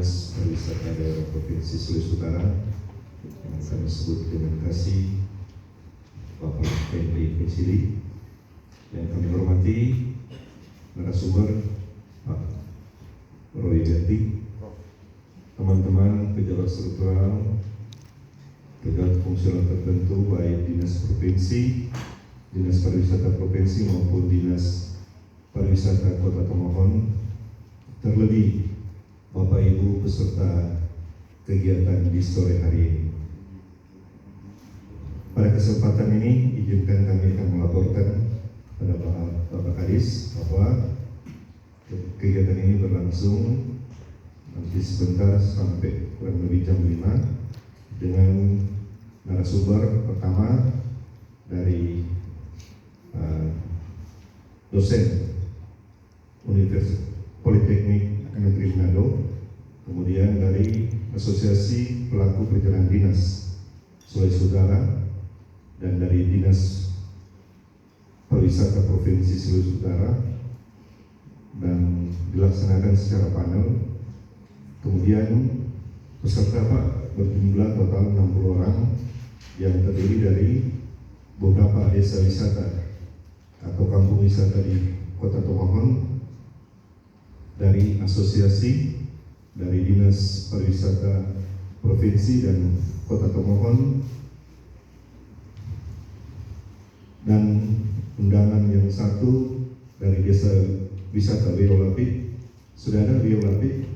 Dinas Pariwisata Daerah Provinsi Sulawesi Utara yang kami sebut dengan kasih Bapak Henry Pesili, yang kami hormati narasumber Pak Roy Berti, teman-teman pejabat struktural, pejabat fungsional tertentu baik Dinas Provinsi, Dinas Pariwisata Provinsi maupun Dinas Pariwisata Kota Tomohon, terlebih Bapak Ibu peserta kegiatan di sore hari ini. Pada kesempatan ini izinkan kami akan melaporkan kepada Bapak Kadis bahwa kegiatan ini berlangsung nanti sebentar sampai kurang lebih jam 5 dengan narasumber pertama dari dosen Universitas Politeknik Negeri Manado, kemudian dari Asosiasi Pelaku Perjalanan Dinas Sulawesi Utara, dan dari Dinas Pariwisata Provinsi Sulawesi Utara, dan dilaksanakan secara panel. Kemudian peserta Pak berjumlah total 60 orang yang terdiri dari beberapa desa wisata atau kampung wisata di Kota Tomohon, dari asosiasi, dari Dinas Pariwisata Provinsi dan Kota Tomohon, dan undangan yang satu dari Desa Wisata Wiolapik. Sudah ada Wiolapik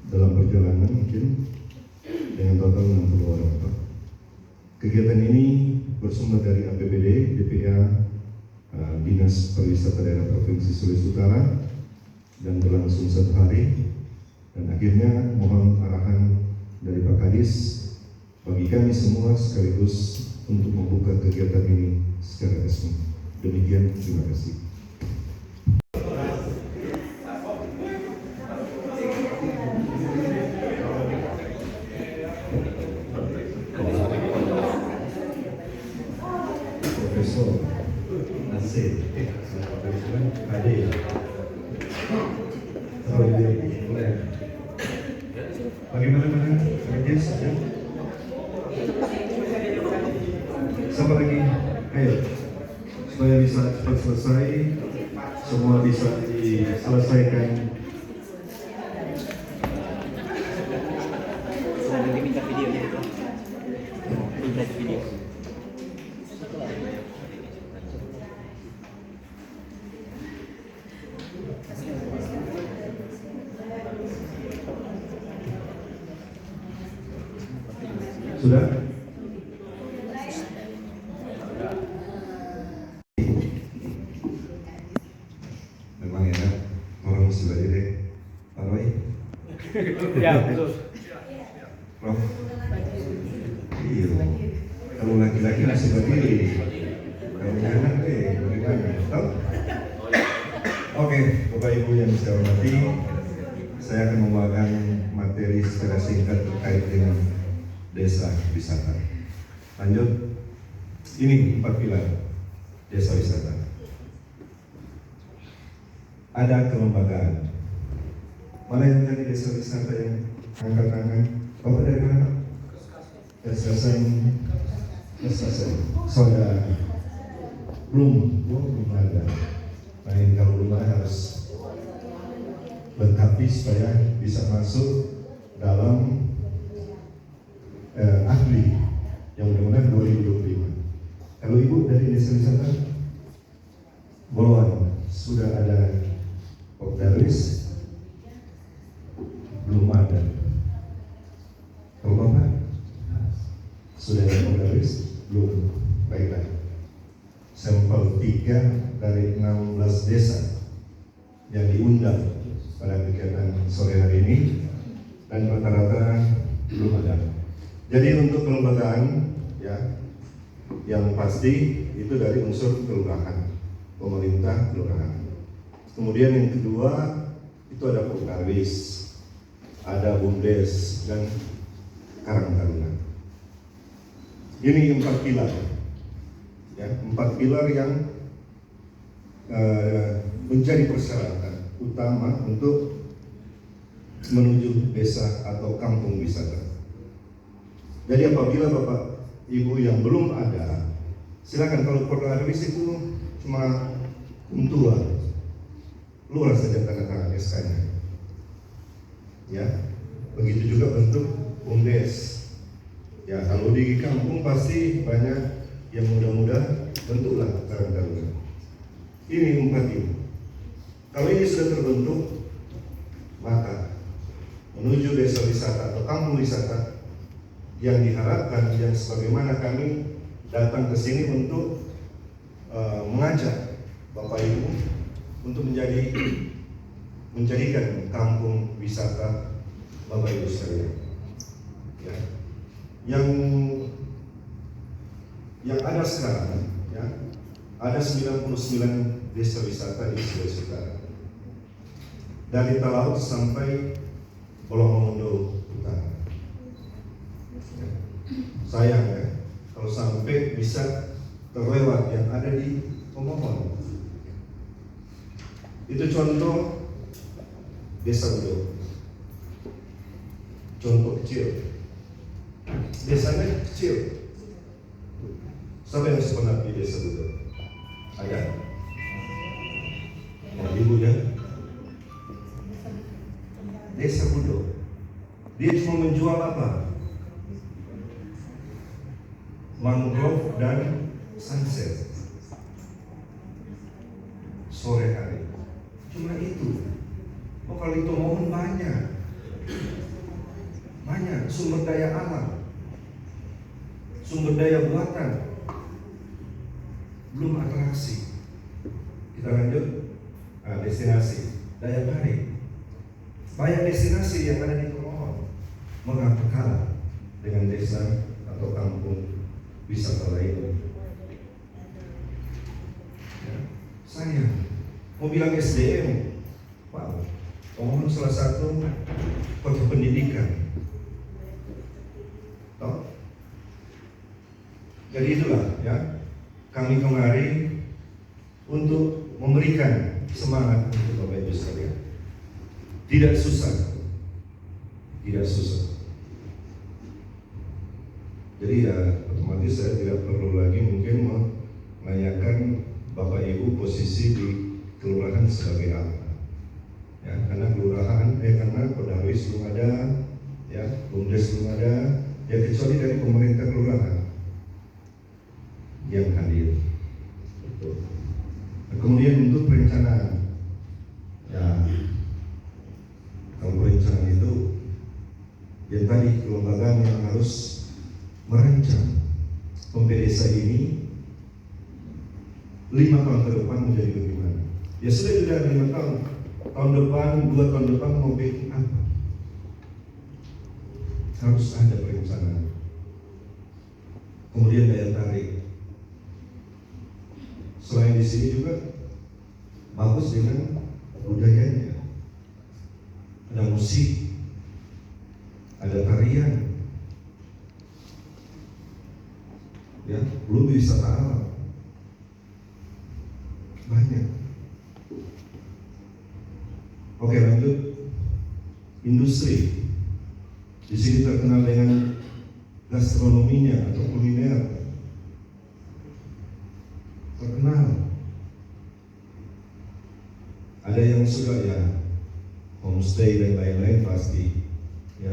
dalam perjalanan mungkin dengan total 60 orang Pak. Kegiatan ini bersumber dari APBD DPA Dinas Pariwisata Daerah Provinsi Sulawesi Utara dan berlangsung 1 hari, dan akhirnya mohon arahan dari Pak Kadis bagi kami semua sekaligus untuk membuka kegiatan ini secara resmi. Demikian, terima kasih. Profesor Nasir Ade bagaimana Jess? Siapa lagi? Ayo, supaya bisa cepat selesai, semua bisa diselesaikan. Minta video gitu. Minta video. Sudah? Memang enak orang mesti belajar deh, Pak Roy. Ya, betul. Prof. Iya. Kalau laki-laki masih berdiri, kalau anak bagaimana? Tahu? Oke, Bapak Ibu yang saya hormati, saya akan membawakan materi secara singkat terkait dengan desa wisata. Lanjut, ini 4 pilar desa wisata. Ada kelembagaan. Mana yang tadi desa wisata yang angkat tangan? Bapak dari mana? Kesasan. Saudara. Belum ada. Nah ini kalau belum ada harus lengkapi supaya bisa masuk dalam ahli yang mudah-mudahan 2025. Kalau Ibu dari desa wisata Boloan sudah ada Pokdaris, belum ada. Kalau Bapak sudah ada Pokdaris, belum. Baiklah. Sampel 3 dari 16 desa yang diundang pada kegiatan sore hari ini, dan rata-rata belum ada. Jadi untuk kelembagaan ya, yang pasti itu dari unsur kelurahan, pemerintah kelurahan. Kemudian yang kedua itu ada Pokdarwis, ada Bumdes, dan Karang Taruna. Ini 4 pilar, ya, 4 pilar yang menjadi persyaratan utama untuk menuju desa atau kampung wisata. Jadi apabila Bapak Ibu yang belum ada, silakan. Kalau Portugis itu cuma tua, luar saja tanda tangan SK-nya. Ya, begitu juga bentuk BUMDes. Ya, kalau di kampung pasti banyak yang muda-muda, bentuklah Karang Taruna. Ini 4 ini. Kalau ini sudah terbentuk, maka menuju desa wisata atau kampung wisata yang diharapkan, yang sebagaimana kami datang ke sini untuk mengajak Bapak Ibu untuk menjadikan kampung wisata Bapak Ibu sekalian. Ya. Yang ada sekarang, ya, ada 99 desa wisata di Sulawesi Utara, dari Talaut sampai Pulau Mongondo Utara. Ya. Sayang ya, kalau sampai bisa terlewat yang ada di pemohon. Itu contoh desa Udo, contoh kecil. Desanya kecil. Siapa yang pernah di desa Udo? Ada? Nah, ibu ya. Desa Udo. Dia cuma menjual apa? Mangrove dan sunset. Sore hari. Cuma itu. Oh, kalau itu mohon banyak. Banyak sumber daya alam, sumber daya buatan, belum atraksi. Kita lanjut, destinasi, daya tarik. Banyak destinasi yang ada di Pemohon. Mengapa kalah dengan desa atau kampung wisata lain? Ya, sayang. Mau bilang SDM, wow, Pemohon salah satu kota pendidikan. Jadi itulah ya, kami kemari untuk memberikan semangat untuk Bapak Ibu sekalian. Tidak susah, tidak susah. Jadi ya otomatis saya tidak perlu lagi mungkin menanyakan Bapak Ibu posisi di kelurahan sebagai apa. Ya, karena karena Kodawis belum ada, ya, BUMDes belum ada, ya kecuali dari pemerintah kelurahan yang hadir. Betul. Nah, kemudian untuk perencanaan, ya, kalau perencanaan itu yang tadi kelembagaan yang harus merancang desa ini 5 tahun ke depan menjadi bagaimana. Ya sudah 5 tahun. Tahun depan, 2 tahun depan mau bikin apa? Harus ada perencanaan. Kemudian daya tarik. Selain di sini juga bagus dengan budayanya. Ada musik, ada tarian, ya, belum wisata alam. Banyak. Oke, lanjut. Industri. Di sini terkenal dengan gastronominya atau kuliner. Terkenal. Ada yang suka ya homestay dan lain-lain pasti, ya.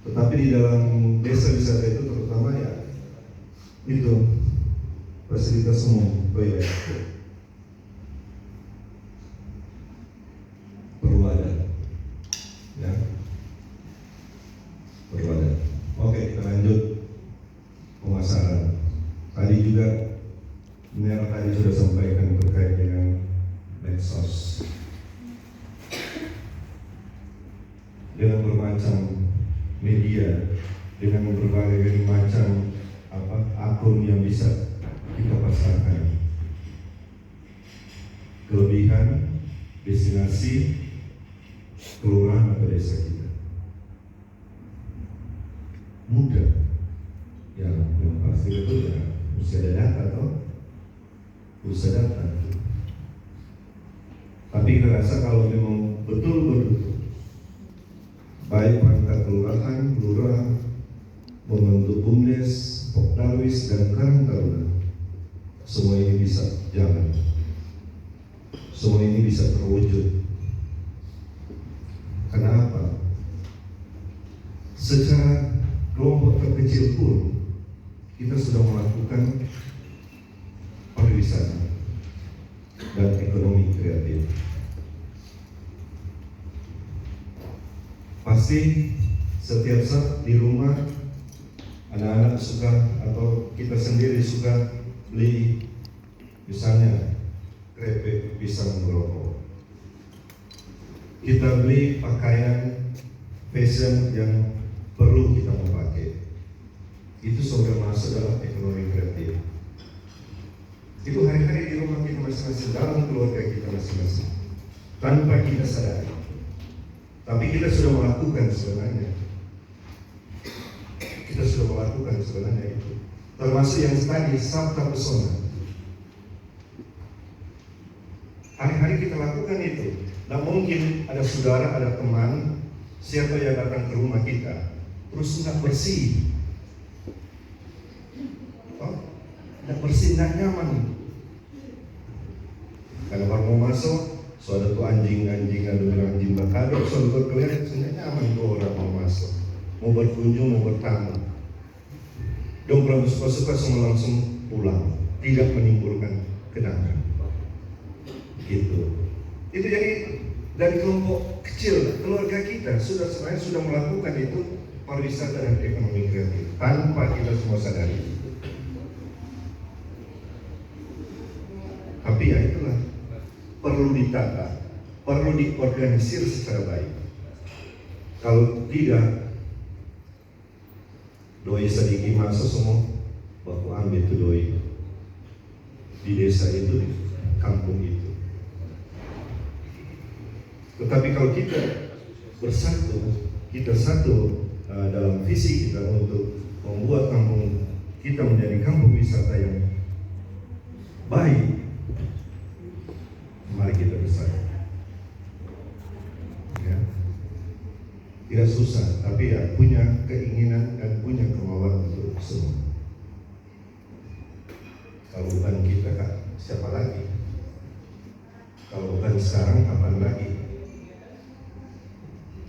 Tetapi di dalam desa wisata itu terutama ya itu fasilitas umum, toilet perlu ada, ya, perlu ada. Oke, kita lanjut pemasaran. Tadi juga Nera tadi sudah sampaikan terkait dengan medsos. Dengan bermacam media, dengan berbagai macam akun yang bisa kita pasarkan. Kelebihan destinasi kelurahan atau desa kita. Mudah. Ya, yang pasti itu ya mesti ada data atau usaha data. Tapi kita rasa kalau memang betul-betul baik perangkat kelurahan, lurah, membentuk BUMDes, Pokdarwis, dan Karang Taruna. Semua ini bisa jalan, semua ini bisa terwujud. Kenapa? Secara kelompok terkecil pun kita sudah melakukan pariwisata dan ekonomi kreatif. Pasti setiap saat di rumah anak-anak suka atau kita sendiri suka beli misalnya krepek pisang merokok. Kita beli pakaian fashion yang perlu kita memakai. Itu sudah masuk dalam ekonomi kreatif. Itu hari-hari di rumah kita masing-masing, dalam keluarga kita masing-masing, tanpa kita sadari. Tapi kita sudah melakukan sebenarnya. Kita sudah melakukan sebenarnya itu. Termasuk yang tadi, Sabta Pesona. Hari-hari kita lakukan itu. Nah mungkin ada saudara, ada teman, siapa yang datang ke rumah kita, terus nggak bersih. Nggak bersih, nggak nyaman. Kalau baru mau masuk, so ada tuh anjing-anjing, ada bilang anjing bakado, so berkeliaran, nggak nyaman tuh orang mau masuk, mau berkunjung, mau bertamu. Dong kalau suka-suka semua langsung pulang, tidak menimbulkan kenangan. Gitu. Itu jadi dari kelompok kecil keluarga kita sebenarnya sudah melakukan itu pariwisata dan ekonomi kreatif tanpa kita semua sadari. Tapi ya itulah, perlu ditata, perlu diorganisir secara baik. Kalau tidak, doi sedikit masuk semua, baku ambil itu doi di desa itu, di kampung itu. Tetapi kalau kita bersatu, kita satu dalam visi kita untuk membuat kampung kita menjadi kampung wisata yang baik, mari kita bersatu. Ya. Tidak susah, tapi ya punya keinginan dan punya kemauan untuk semua. Kalau bukan kita, kan siapa lagi? Kalau bukan sekarang, kapan lagi?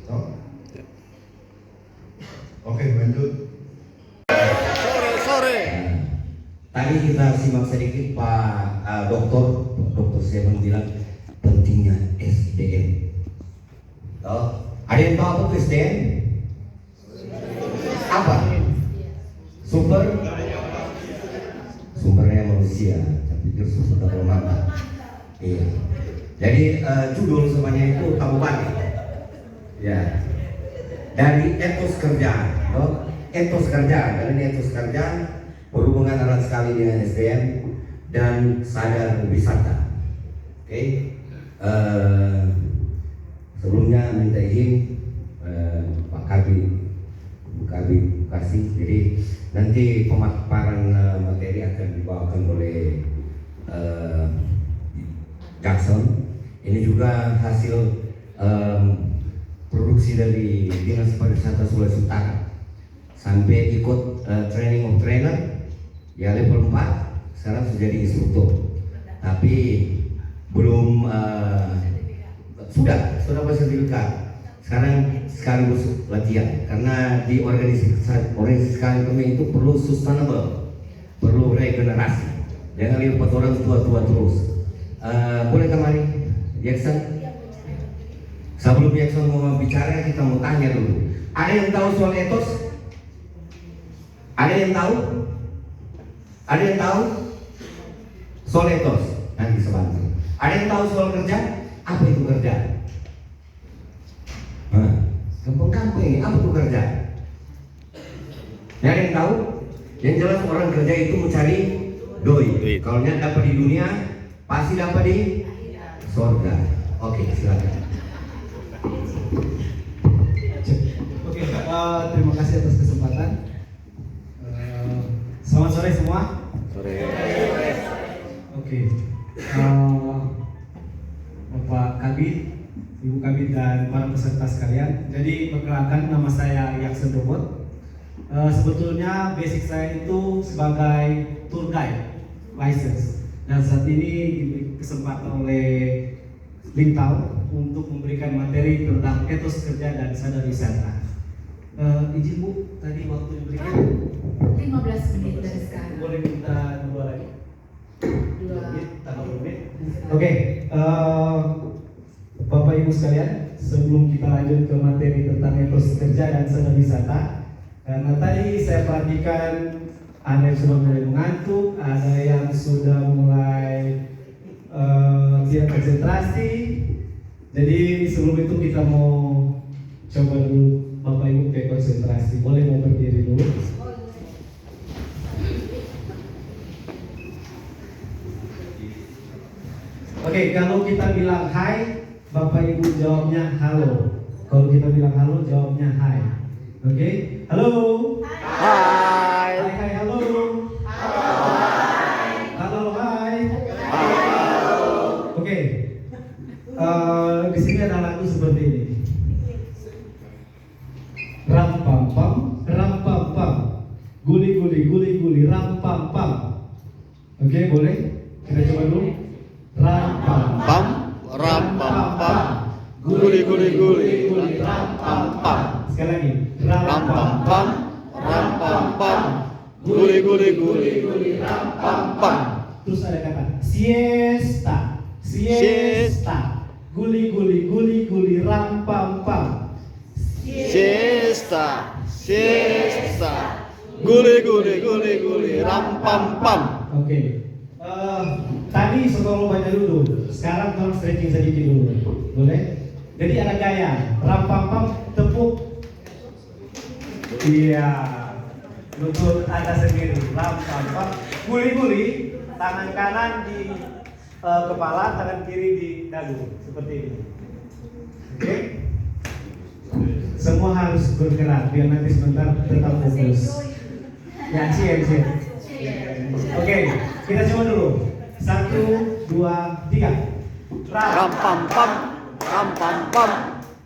Oh. Oke, lanjut. Sore. Tadi kita simak sedikit Pak Dokter Seven bilang pentingnya SDM. Oh, ada yang tahu apa itu SDM? Apa? Sumbernya manusia, tapi itu sumber mana? Iya. Jadi judul semuanya itu kabupaten. Ya, dari etos kerja, etos kerja, dan ini etos kerja berhubungan erat sekali dengan SDM dan sadar wisata. Oke. Sebelumnya minta izin Pak Kabid kasih. Jadi nanti pemaparan materi akan dibawakan oleh Jackson. Ini juga hasil produksi dari Dinas Pariwisata Sulawesi Utara. Sampai ikut training of trainer ya level 4, sekarang sudah jadi instruktur. Tapi belum sudah bersertifikat. Sekarang sekaligus latihan karena di organisasi kami itu perlu sustainable, perlu regenerasi. Jangan lihat orang tua terus. Boleh kemari, Jackson? Sebelum Jackson mau bicara, kita mau tanya dulu. Ada yang tahu soal etos? Ada yang tahu? Ada yang tahu soal etos? Nanti sebentar. Ada yang tahu soal kerja? Apa itu kerja? Gampang-gampang ini, apa itu kerja? Ada yang tahu? Yang jelas orang kerja itu mencari doi. Kalau dia dapat di dunia, pasti dapat di surga. Oke, silakan. Oke, terima kasih atas kesempatan. Selamat sore semua. Sore. Oke, Bapak Kabid, Ibu Kabid dan dan para peserta sekalian. Jadi perkenalkan, nama saya Yaksen Robot. Sebetulnya basic saya itu sebagai tour guide license, dan saat ini diberi kesempatan oleh Lintau untuk memberikan materi tentang etos kerja dan sadar wisata. Izin Bu, tadi waktu diberikan 15 menit dari sekarang. boleh minta 2 lagi? 2 menit, tambah 2 menit. Oke, Bapak Ibu sekalian, sebelum kita lanjut ke materi tentang etos kerja dan sadar wisata, karena tadi saya perhatikan ada yang sudah mulai mengantuk, ada yang sudah mulai tidak konsentrasi. Jadi sebelum itu kita mau coba dulu Bapak Ibu ke konsentrasi. Boleh mau berdiri dulu? Oke, kalau kita bilang hai, Bapak Ibu jawabnya halo. Kalau kita bilang halo, jawabnya hai. Oke, halo. Hai. Hai, hai, halo. Halo, hai. Oke. Di sini ada lagu seperti ini. Ram pam pam, guli guli guli guli, ram pam pam. Oke, boleh? Kita coba dulu. Ram pam Pam, ram pam pam, guli guli guli, ram pam pam. Sekali lagi. ram pam pam, ram pam pam, guli guli guli, ram pam pam. Terus ada kata siesta, siesta. Guli guli guli guli, ram pam pam. Siesta, siesta, guli guli guli guli, ram pam pam. Oke. Tadi sebelum baca dulu, sekarang tolong stretching sedikit dulu, boleh? Jadi ada gaya, ram pam pam, tepuk. Iya, lutut ada sendiri, ram pam pam, guli-guli, tangan kanan di kepala, tangan kiri di dagu, seperti ini. Oke? Semua harus bergerak, biar nanti sebentar tetap fokus. Ya, siap. Oke, kita coba dulu. 1, 2, 3. Ram pam pam, ram pam pam,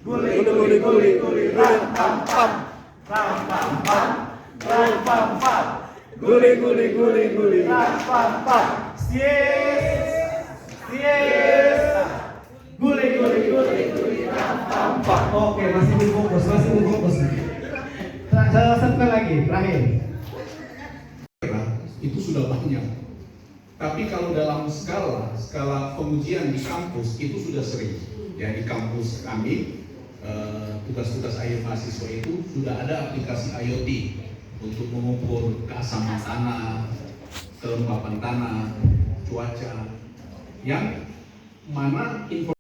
guli guli guli guli, ram pam pam, Ram pam pam, ram pam pam, guli guli guli guli, ram pam pam. Siesta. Guli guli, ram pam pam. Oke, masih belum fokus. Satu kali lagi, terakhir. Itu sudah banyak. Tapi kalau dalam skala pengujian di kampus itu sudah sering. Ya, di kampus kami tugas-tugas akhir mahasiswa itu sudah ada aplikasi IoT untuk mengukur keasaman tanah, kelembapan tanah, cuaca, yang mana informasi